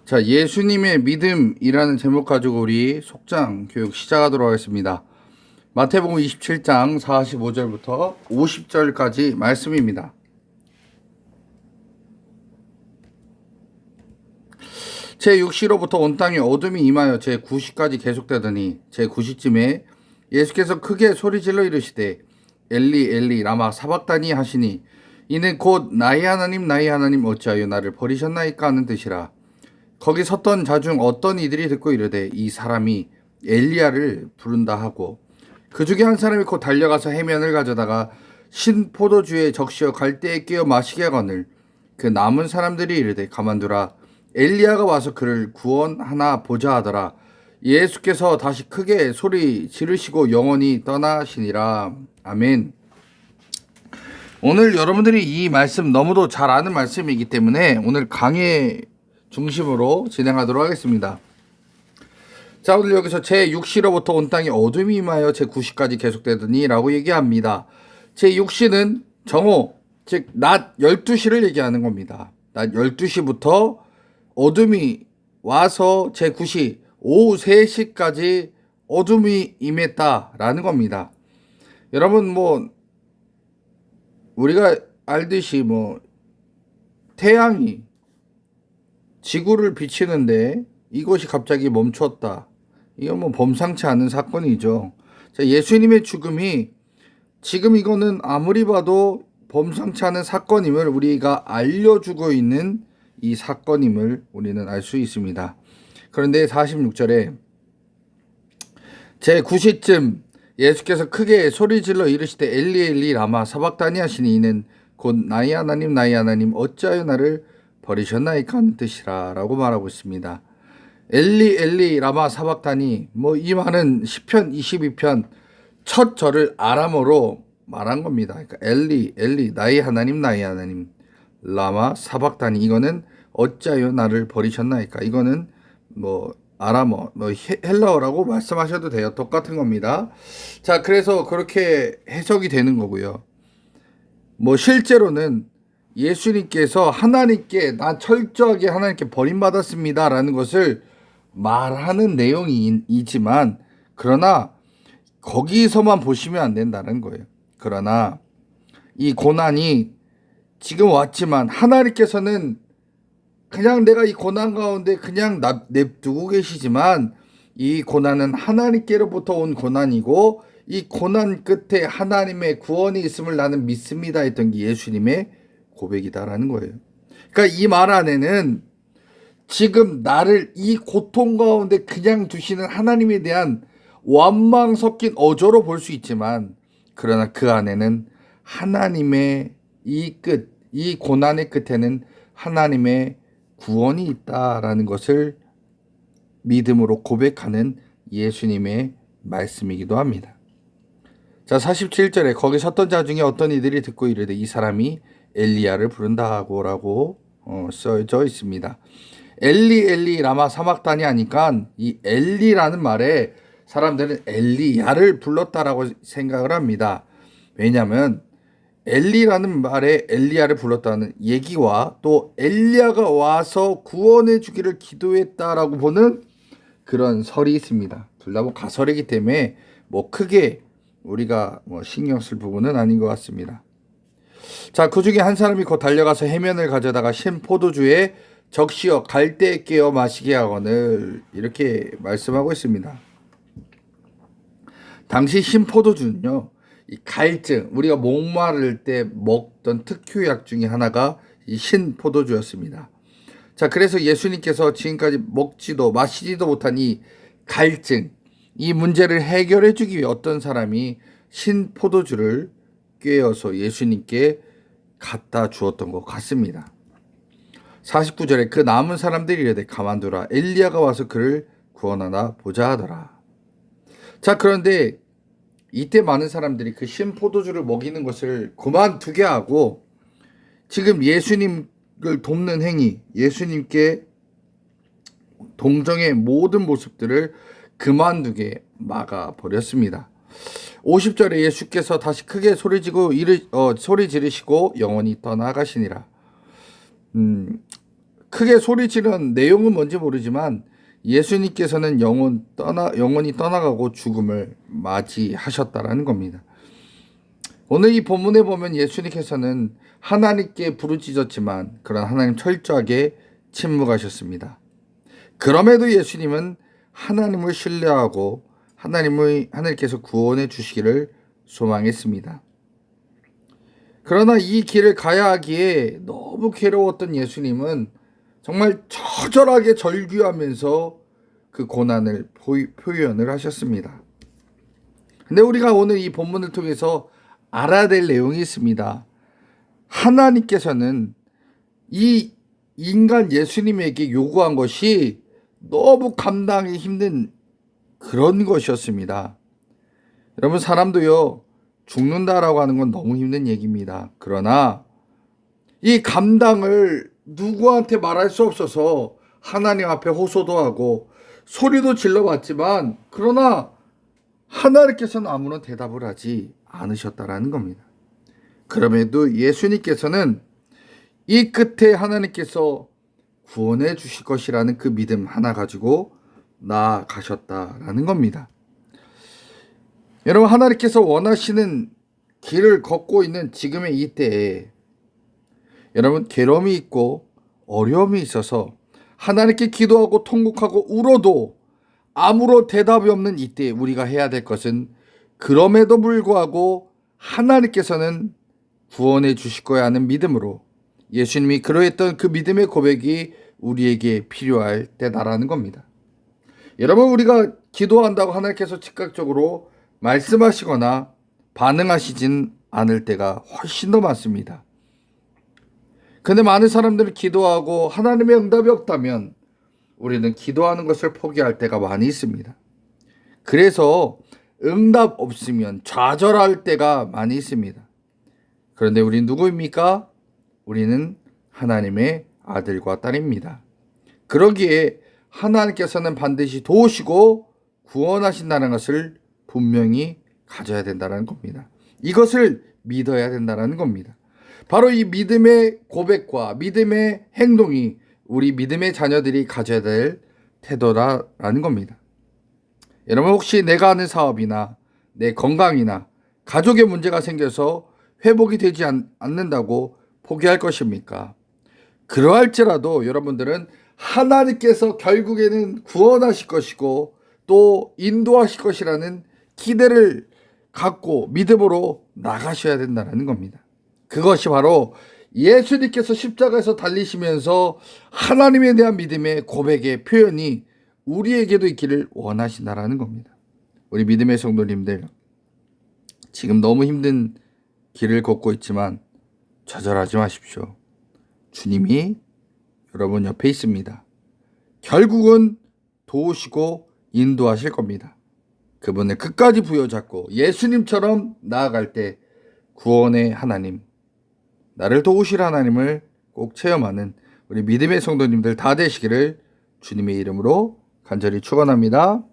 자, 예수님의 믿음이라는 제목 가지고 우리 속장 교육 시작하도록 하겠습니다. 마태복음 27장 45절부터 50절까지 말씀입니다. 제6시로부터 온 땅에 어둠이 임하여 제9시까지 계속되더니 제9시쯤에 예수께서 크게 소리질러 이르시되 엘리 엘리 라마 사박다니 하시니 이는 곧 나의 하나님 어찌하여 나를 버리셨나이까 하는 뜻이라. 거기 섰던 자 중 어떤 이들이 듣고 이르되 이 사람이 엘리야를 부른다 하고 그 중에 한 사람이 곧 달려가서 해면을 가져다가 신 포도주에 적시어 갈대에 끼어 마시게 하거늘 그 남은 사람들이 이르되 가만두라 엘리야가 와서 그를 구원하나 보자 하더라. 예수께서 다시 크게 소리 지르시고 영원히 떠나시니라. 아멘. 오늘 여러분들이 이 말씀 너무도 잘 아는 말씀이기 때문에 오늘 강의 중심으로 진행하도록 하겠습니다. 자, 오늘 여기서 제6시로부터 온 땅에 어둠이 임하여 제9시까지 계속되더니 라고 얘기합니다. 제6시는 정오, 즉 낮 12시를 얘기하는 겁니다. 낮 12시부터 어둠이 와서 제9시 오후 3시까지 어둠이 임했다라는 겁니다. 여러분 우리가 알듯이 태양이 지구를 비치는데 이것이 갑자기 멈췄다. 이건 범상치 않은 사건이죠. 자, 예수님의 죽음이 지금 이거는 아무리 봐도 범상치 않은 사건임을 우리가 알려주고 있는 이 사건임을 우리는 알 수 있습니다. 그런데 46절에 제9시쯤 예수께서 크게 소리질러 이르시되 엘리 엘리 라마 사박다니 하시니 이는 곧 나의 하나님 어찌하여 나를 버리셨나이까 하는 뜻이라 라고 말하고 있습니다. 엘리 엘리 라마 사박다니 이 말은 시편 22편 첫 절을 아람어로 말한 겁니다. 그러니까 엘리 엘리 나의 하나님 라마 사박다니 이거는 어찌하여 나를 버리셨나이까 이거는 아람어 헬라어라고 말씀하셔도 돼요. 똑같은 겁니다. 자, 그래서 그렇게 해석이 되는 거고요. 실제로는 예수님께서 하나님께 나 철저하게 하나님께 버림받았습니다 라는 것을 말하는 내용이지만 그러나 거기서만 보시면 안 된다는 거예요. 그러나 이 고난이 지금 왔지만 하나님께서는 그냥 내가 이 고난 가운데 그냥 냅두고 계시지만 이 고난은 하나님께로부터 온 고난이고 이 고난 끝에 하나님의 구원이 있음을 나는 믿습니다 했던 게 예수님의 고백이다라는 거예요. 그러니까 이 말 안에는 지금 나를 이 고통 가운데 그냥 두시는 하나님에 대한 원망 섞인 어조로 볼 수 있지만 그러나 그 안에는 하나님의 이 고난의 끝에는 하나님의 구원이 있다라는 것을 믿음으로 고백하는 예수님의 말씀이기도 합니다. 자, 47절에 거기 섰던 자 중에 어떤 이들이 듣고 이르되 이 사람이 엘리야를 부른다고 라고 써져 있습니다. 엘리 엘리 라마 사박다니 하니까 이 엘리라는 말에 사람들은 엘리야를 불렀다라고 생각을 합니다. 왜냐하면 엘리라는 말에 엘리야를 불렀다는 얘기와 또 엘리야가 와서 구원해 주기를 기도했다라고 보는 그런 설이 있습니다. 둘 다 가설이기 때문에 크게 우리가 신경 쓸 부분은 아닌 것 같습니다. 자, 그 중에 한 사람이 곧 달려가서 해면을 가져다가 신 포도주에 적시어 갈대에 끼어 마시게 하거늘 이렇게 말씀하고 있습니다. 당시 신 포도주는요, 이 갈증, 우리가 목마를 때 먹던 특효약 중에 하나가 이 신 포도주였습니다. 자, 그래서 예수님께서 지금까지 먹지도 마시지도 못한 이 갈증, 이 문제를 해결해 주기 위해 어떤 사람이 신 포도주를 꿰어서 예수님께 갖다 주었던 것 같습니다. 49절에 그 남은 사람들이 이르되 가만두라 엘리야가 와서 그를 구원하나 보자 하더라. 자, 그런데 이때 많은 사람들이 그 신 포도주를 먹이는 것을 그만두게 하고 지금 예수님을 돕는 행위, 예수님께 동정의 모든 모습들을 그만두게 막아버렸습니다. 50절에 예수께서 다시 크게 소리 지르시고 영원히 떠나가시니라. 크게 소리치는 내용은 뭔지 모르지만 예수님께서는 영원히 떠나가고 죽음을 맞이하셨다라는 겁니다. 오늘 이 본문에 보면 예수님께서는 하나님께 부르짖었지만 그런 하나님 철저하게 침묵하셨습니다. 그럼에도 예수님은 하나님을 신뢰하고 하나님께서 구원해 주시기를 소망했습니다. 그러나 이 길을 가야 하기에 너무 괴로웠던 예수님은 정말 처절하게 절규하면서 그 고난을 표현을 하셨습니다. 근데 우리가 오늘 이 본문을 통해서 알아야 될 내용이 있습니다. 하나님께서는 이 인간 예수님에게 요구한 것이 너무 감당하기 힘든 그런 것이었습니다. 여러분, 사람도요, 죽는다라고 하는 건 너무 힘든 얘기입니다. 그러나 이 감당을 누구한테 말할 수 없어서 하나님 앞에 호소도 하고 소리도 질러봤지만 그러나 하나님께서는 아무런 대답을 하지 않으셨다라는 겁니다. 그럼에도 예수님께서는 이 끝에 하나님께서 구원해 주실 것이라는 그 믿음 하나 가지고 나아가셨다라는 겁니다. 여러분, 하나님께서 원하시는 길을 걷고 있는 지금의 이 때에 여러분, 괴로움이 있고 어려움이 있어서 하나님께 기도하고 통곡하고 울어도 아무런 대답이 없는 이때 우리가 해야 될 것은 그럼에도 불구하고 하나님께서는 구원해 주실 거야 하는 믿음으로 예수님이 그러했던 그 믿음의 고백이 우리에게 필요할 때다라는 겁니다. 여러분, 우리가 기도한다고 하나님께서 즉각적으로 말씀하시거나 반응하시진 않을 때가 훨씬 더 많습니다. 근데 많은 사람들은 기도하고 하나님의 응답이 없다면 우리는 기도하는 것을 포기할 때가 많이 있습니다. 그래서 응답 없으면 좌절할 때가 많이 있습니다. 그런데 우리는 누구입니까? 우리는 하나님의 아들과 딸입니다. 그러기에 하나님께서는 반드시 도우시고 구원하신다는 것을 분명히 가져야 된다는 겁니다. 이것을 믿어야 된다는 겁니다. 바로 이 믿음의 고백과 믿음의 행동이 우리 믿음의 자녀들이 가져야 될 태도라는 겁니다. 여러분, 혹시 내가 하는 사업이나 내 건강이나 가족의 문제가 생겨서 회복이 되지 않는다고 포기할 것입니까? 그러할지라도 여러분들은 하나님께서 결국에는 구원하실 것이고 또 인도하실 것이라는 기대를 갖고 믿음으로 나가셔야 된다는 겁니다. 그것이 바로 예수님께서 십자가에서 달리시면서 하나님에 대한 믿음의 고백의 표현이 우리에게도 있기를 원하신다라는 겁니다. 우리 믿음의 성도님들, 지금 너무 힘든 길을 걷고 있지만 좌절하지 마십시오. 주님이 여러분 옆에 있습니다. 결국은 도우시고 인도하실 겁니다. 그분을 끝까지 부여잡고 예수님처럼 나아갈 때 구원의 하나님, 나를 도우실 하나님을 꼭 체험하는 우리 믿음의 성도님들 다 되시기를 주님의 이름으로 간절히 축원합니다.